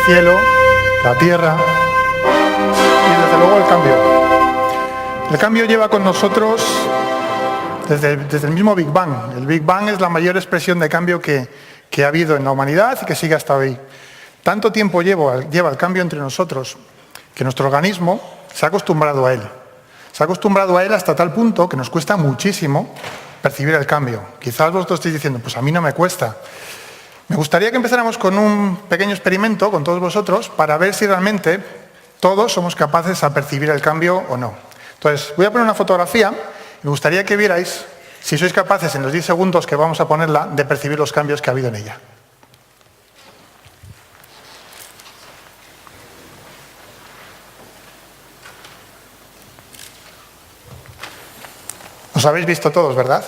cielo, la tierra y desde luego el cambio. El cambio lleva con nosotros desde el mismo Big Bang. El Big Bang es la mayor expresión de cambio que ha habido en la humanidad y que sigue hasta hoy. Tanto tiempo lleva el cambio entre nosotros que nuestro organismo se ha acostumbrado a él. Se ha acostumbrado a él hasta tal punto que nos cuesta muchísimo percibir el cambio. Quizás vosotros estéis diciendo, pues a mí no me cuesta. Me gustaría que empezáramos con un pequeño experimento con todos vosotros para ver si realmente todos somos capaces de percibir el cambio o no. Entonces, voy a poner una fotografía y me gustaría que vierais si sois capaces en los 10 segundos que vamos a ponerla de percibir los cambios que ha habido en ella. Os habéis visto todos, ¿verdad?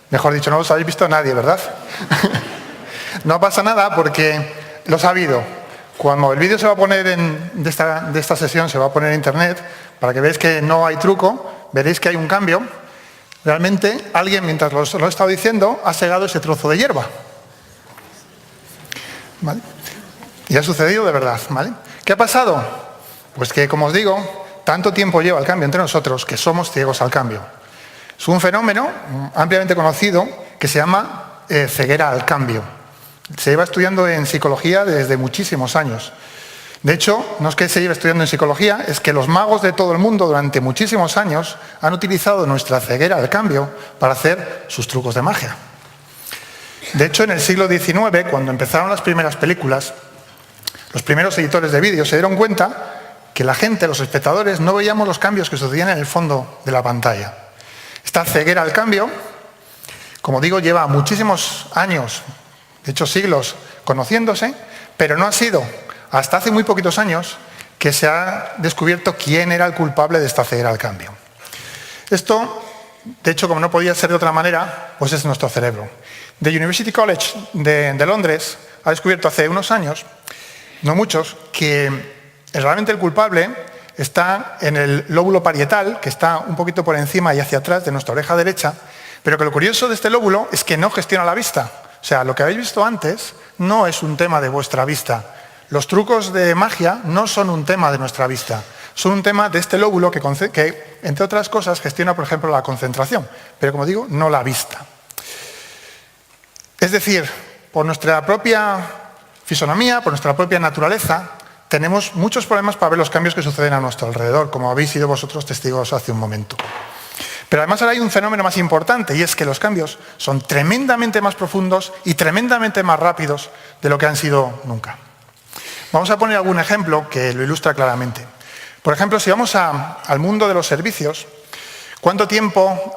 Mejor dicho, no os habéis visto nadie, ¿verdad? No pasa nada porque los ha habido. Cuando el vídeo se va a poner de esta sesión, se va a poner en internet, para que veáis que no hay truco, veréis que hay un cambio. Realmente alguien, mientras lo he estado diciendo, ha segado ese trozo de hierba. ¿Vale? Y ha sucedido de verdad, ¿vale? ¿Qué ha pasado? Pues que, como os digo, tanto tiempo lleva el cambio entre nosotros que somos ciegos al cambio. Es un fenómeno ampliamente conocido que se llama ceguera al cambio. Se lleva estudiando en psicología desde muchísimos años. De hecho, no es que se lleve estudiando en psicología, es que los magos de todo el mundo durante muchísimos años han utilizado nuestra ceguera al cambio para hacer sus trucos de magia. De hecho, en el siglo XIX, cuando empezaron las primeras películas, los primeros editores de vídeo se dieron cuenta que la gente, los espectadores, no veíamos los cambios que sucedían en el fondo de la pantalla. Esta ceguera al cambio, como digo, lleva muchísimos años, de hecho siglos, conociéndose, pero no ha sido hasta hace muy poquitos años que se ha descubierto quién era el culpable de esta ceguera al cambio. Esto, de hecho, como no podía ser de otra manera, pues es nuestro cerebro. The University College de Londres ha descubierto hace unos años, no muchos, que realmente el culpable está en el lóbulo parietal, que está un poquito por encima y hacia atrás de nuestra oreja derecha, pero que lo curioso de este lóbulo es que no gestiona la vista. O sea, lo que habéis visto antes no es un tema de vuestra vista. Los trucos de magia no son un tema de nuestra vista, son un tema de este lóbulo que, entre otras cosas, gestiona, por ejemplo, la concentración, pero como digo, no la vista. Es decir, por nuestra propia fisonomía, por nuestra propia naturaleza, tenemos muchos problemas para ver los cambios que suceden a nuestro alrededor, como habéis sido vosotros testigos hace un momento. Pero además ahora hay un fenómeno más importante, y es que los cambios son tremendamente más profundos y tremendamente más rápidos de lo que han sido nunca. Vamos a poner algún ejemplo que lo ilustra claramente. Por ejemplo, si vamos al mundo de los servicios, ¿cuánto tiempo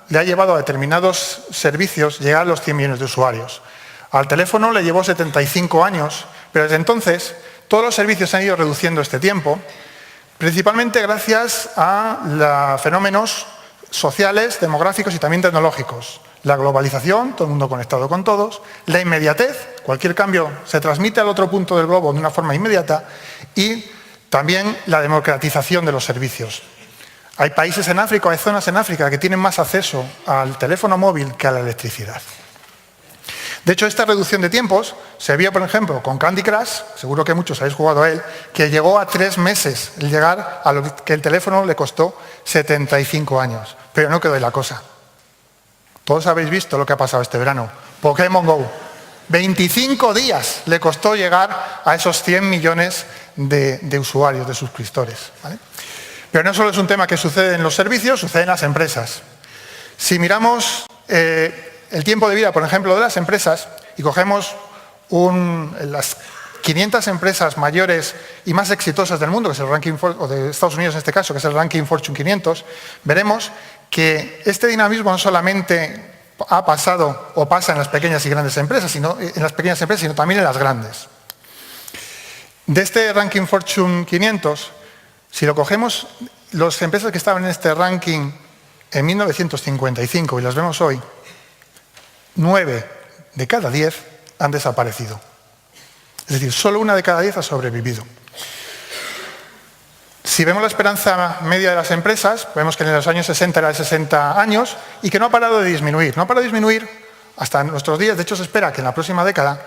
le ha llevado a determinados servicios llegar a los 100 millones de usuarios? Al teléfono le llevó 75 años, pero desde entonces todos los servicios han ido reduciendo este tiempo, principalmente gracias a fenómenos sociales, demográficos y también tecnológicos. La globalización, todo el mundo conectado con todos, la inmediatez, cualquier cambio se transmite al otro punto del globo de una forma inmediata, y también la democratización de los servicios. Hay países en África, hay zonas en África que tienen más acceso al teléfono móvil que a la electricidad. De hecho, esta reducción de tiempos se vio, por ejemplo, con Candy Crush, seguro que muchos habéis jugado a él, que llegó a 3 meses el llegar a lo que el teléfono le costó 75 años. Pero no quedó ahí la cosa. Todos habéis visto lo que ha pasado este verano. Pokémon GO. 25 días le costó llegar a esos 100 millones de usuarios, de suscriptores, ¿vale? Pero no solo es un tema que sucede en los servicios, sucede en las empresas. Si miramos el tiempo de vida, por ejemplo, de las empresas, y cogemos las 500 empresas mayores y más exitosas del mundo, que es el ranking, o de Estados Unidos en este caso, que es el ranking Fortune 500, veremos que este dinamismo no solamente ha pasado o pasa en las pequeñas y grandes empresas, sino también en las grandes. De este ranking Fortune 500, si lo cogemos, las empresas que estaban en este ranking en 1955 y las vemos hoy, 9 de cada 10 han desaparecido. Es decir, solo 1 de cada 10 ha sobrevivido. Si vemos la esperanza media de las empresas, vemos que en los años 60 era de 60 años y que no ha parado de disminuir. No ha parado de disminuir hasta nuestros días. De hecho, se espera que en la próxima década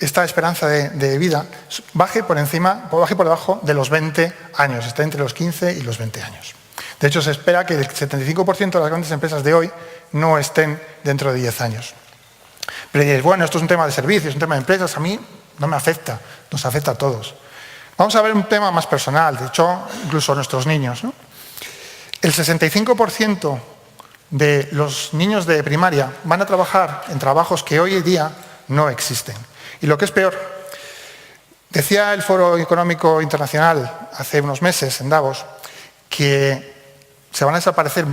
esta esperanza de vida baje por debajo de los 20 años, está entre los 15 y los 20 años. De hecho, se espera que el 75% de las grandes empresas de hoy no estén dentro de 10 años. Pero diréis, bueno, esto es un tema de servicios, es un tema de empresas, a mí no me afecta, nos afecta a todos. Vamos a ver un tema más personal, de hecho, incluso a nuestros niños, ¿no? El 65% de los niños de primaria van a trabajar en trabajos que hoy en día no existen. Y lo que es peor, decía el Foro Económico Internacional hace unos meses en Davos que van a desaparecer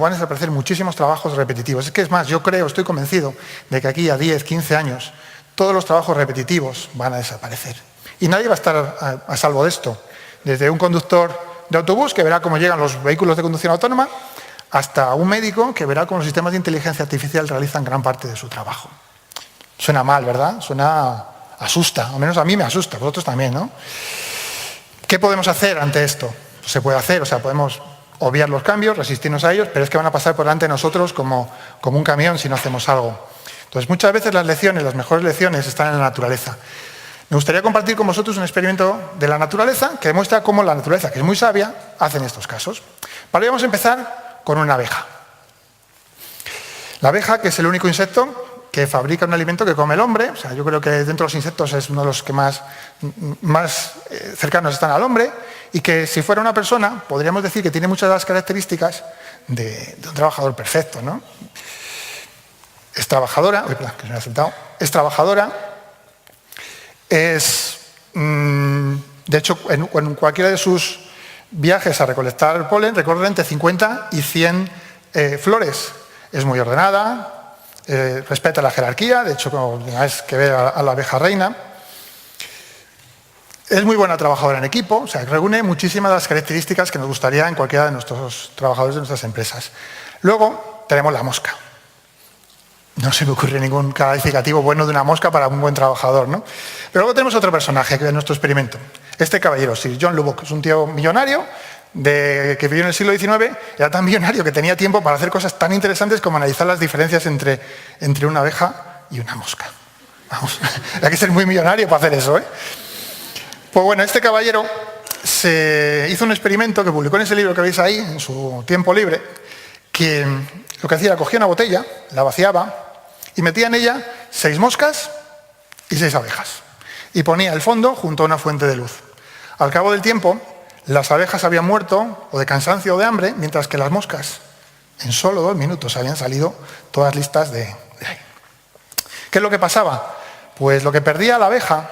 muchísimos trabajos repetitivos. Es que es más, yo estoy convencido de que aquí a 10, 15 años todos los trabajos repetitivos van a desaparecer. Y nadie va a estar a salvo de esto. Desde un conductor de autobús que verá cómo llegan los vehículos de conducción autónoma hasta un médico que verá cómo los sistemas de inteligencia artificial realizan gran parte de su trabajo. Suena mal, ¿verdad? Asusta, al menos a mí me asusta, vosotros también, ¿no? ¿Qué podemos hacer ante esto? Pues se puede hacer, podemos obviar los cambios, resistirnos a ellos, pero es que van a pasar por delante de nosotros como un camión si no hacemos algo. Entonces, muchas veces las mejores lecciones están en la naturaleza. Me gustaría compartir con vosotros un experimento de la naturaleza que demuestra cómo la naturaleza, que es muy sabia, hace en estos casos. Para ello vamos a empezar con una abeja. La abeja, que es el único insecto que fabrica un alimento que come el hombre, yo creo que dentro de los insectos es uno de los que más cercanos están al hombre, y que si fuera una persona, podríamos decir que tiene muchas de las características de un trabajador perfecto, ¿no? Es trabajadora, de hecho, en cualquiera de sus viajes a recolectar el polen, recorre entre 50 y 100 flores. Es muy ordenada, respeta la jerarquía, de hecho, como es que ve a la abeja reina. Es muy buena trabajadora en equipo, reúne muchísimas de las características que nos gustaría en cualquiera de nuestros trabajadores de nuestras empresas. Luego tenemos la mosca. No se me ocurre ningún calificativo bueno de una mosca para un buen trabajador, ¿no? Pero luego tenemos otro personaje que es nuestro experimento. Este caballero, Sir John Lubbock, es un tío millonario que vivió en el siglo XIX, era tan millonario que tenía tiempo para hacer cosas tan interesantes como analizar las diferencias entre una abeja y una mosca. Vamos, hay que ser muy millonario para hacer eso, ¿eh? Pues bueno, este caballero se hizo un experimento que publicó en ese libro que veis ahí, en su tiempo libre, que lo que hacía era cogía una botella, la vaciaba y metía en ella 6 moscas y 6 abejas. Y ponía el fondo junto a una fuente de luz. Al cabo del tiempo, las abejas habían muerto o de cansancio o de hambre, mientras que las moscas, en solo 2 minutos, habían salido todas listas de ahí. ¿Qué es lo que pasaba? Pues lo que perdía la abeja,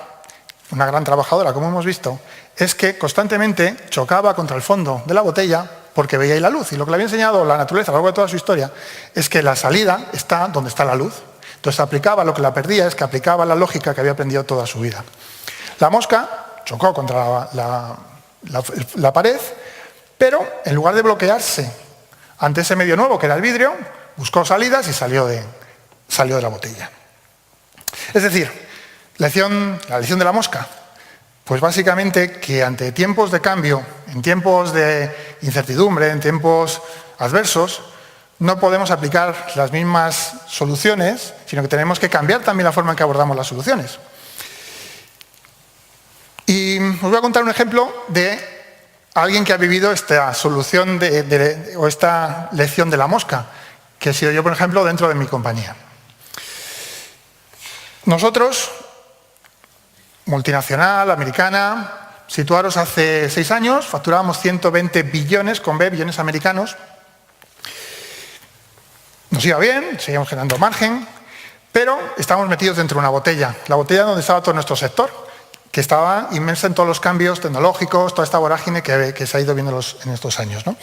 una gran trabajadora, como hemos visto, es que constantemente chocaba contra el fondo de la botella porque veía ahí la luz. Y lo que le había enseñado la naturaleza a lo largo de toda su historia es que la salida está donde está la luz. Entonces aplicaba, lo que la perdía es que aplicaba la lógica que había aprendido toda su vida. La mosca chocó contra la pared, pero en lugar de bloquearse ante ese medio nuevo que era el vidrio, buscó salidas y salió de la botella. Es decir, la lección de la mosca, pues básicamente que ante tiempos de cambio, en tiempos de incertidumbre, en tiempos adversos, no podemos aplicar las mismas soluciones, sino que tenemos que cambiar también la forma en que abordamos las soluciones. Y os voy a contar un ejemplo de alguien que ha vivido esta solución o esta lección de la mosca, que he sido yo, por ejemplo, dentro de mi compañía. Nosotros, multinacional, americana, situaros hace 6 años, facturábamos 120 billones, con B, billones americanos. Nos iba bien, seguíamos generando margen, pero estábamos metidos dentro de una botella, la botella donde estaba todo nuestro sector, que estaba inmersa en todos los cambios tecnológicos, toda esta vorágine que se ha ido viendo en estos años, ¿no?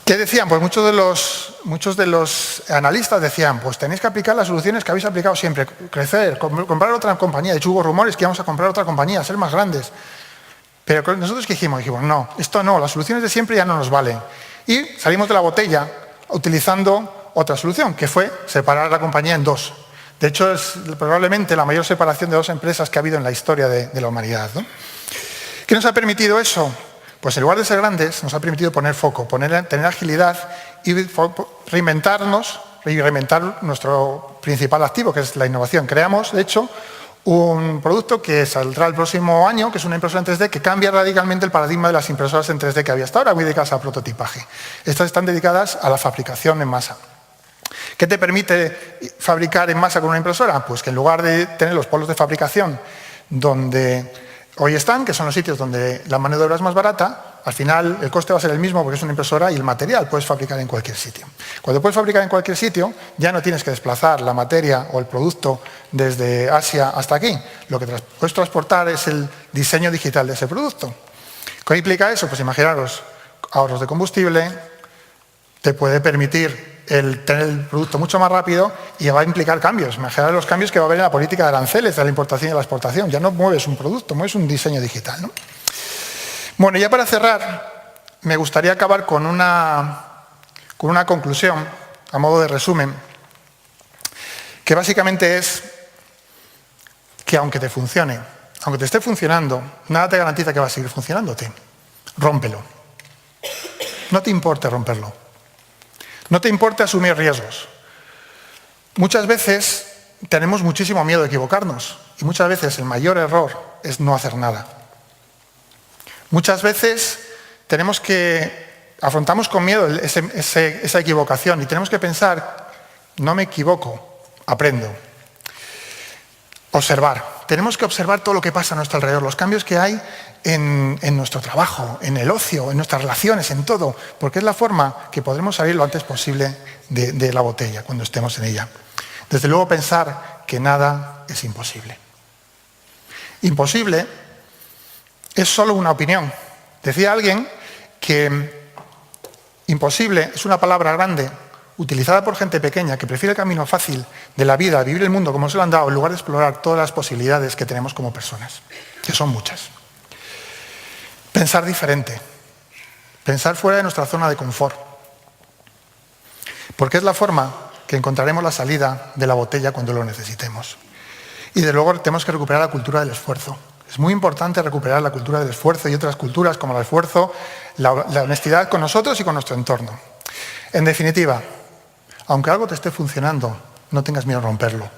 ¿Qué decían? Pues muchos de los analistas decían, pues tenéis que aplicar las soluciones que habéis aplicado siempre, crecer, comprar otra compañía. De hecho, hubo rumores que íbamos a comprar otra compañía, ser más grandes. Pero nosotros ¿qué dijimos? Dijimos, no, esto no, las soluciones de siempre ya no nos valen. Y salimos de la botella utilizando otra solución, que fue separar la compañía en 2. De hecho, es probablemente la mayor separación de 2 empresas que ha habido en la historia de la humanidad, ¿no? ¿Qué nos ha permitido eso? Pues en lugar de ser grandes, nos ha permitido poner foco, tener agilidad y reinventarnos y reinventar nuestro principal activo, que es la innovación. Creamos, de hecho, un producto que saldrá el próximo año, que es una impresora en 3D que cambia radicalmente el paradigma de las impresoras en 3D que había hasta ahora, muy dedicadas al prototipaje. Estas están dedicadas a la fabricación en masa. ¿Qué te permite fabricar en masa con una impresora? Pues que en lugar de tener los polos de fabricación donde hoy están, que son los sitios donde la mano de obra es más barata, al final el coste va a ser el mismo porque es una impresora y el material puedes fabricar en cualquier sitio. Cuando puedes fabricar en cualquier sitio, ya no tienes que desplazar la materia o el producto desde Asia hasta aquí. Lo que puedes transportar es el diseño digital de ese producto. ¿Qué implica eso? Pues imaginaros ahorros de combustible, te puede permitir el tener el producto mucho más rápido y va a implicar cambios. Imaginaros los cambios que va a haber en la política de aranceles, de la importación y la exportación. Ya no mueves un producto, mueves un diseño digital, ¿no? Bueno, ya para cerrar, me gustaría acabar con una conclusión, a modo de resumen, que básicamente es que aunque te funcione, aunque te esté funcionando, nada te garantiza que va a seguir funcionándote. Rómpelo. No te importe romperlo. No te importe asumir riesgos. Muchas veces tenemos muchísimo miedo de equivocarnos y muchas veces el mayor error es no hacer nada. Muchas veces afrontamos con miedo esa equivocación y tenemos que pensar, no me equivoco, aprendo. Observar. Tenemos que observar todo lo que pasa a nuestro alrededor, los cambios que hay en nuestro trabajo, en el ocio, en nuestras relaciones, en todo, porque es la forma que podremos salir lo antes posible de la botella cuando estemos en ella. Desde luego pensar que nada es imposible. Imposible es solo una opinión. Decía alguien que imposible es una palabra grande utilizada por gente pequeña que prefiere el camino fácil de la vida, vivir el mundo como se lo han dado, en lugar de explorar todas las posibilidades que tenemos como personas, que son muchas. Pensar diferente, pensar fuera de nuestra zona de confort, porque es la forma que encontraremos la salida de la botella cuando lo necesitemos. Y de luego tenemos que recuperar la cultura del esfuerzo. Es muy importante recuperar la cultura del esfuerzo y otras culturas como el esfuerzo, la honestidad con nosotros y con nuestro entorno. En definitiva, aunque algo te esté funcionando, no tengas miedo a romperlo.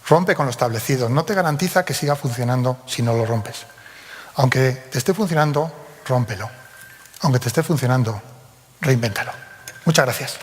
Rompe con lo establecido. No te garantiza que siga funcionando si no lo rompes. Aunque te esté funcionando, rómpelo. Aunque te esté funcionando, reinvéntalo. Muchas gracias.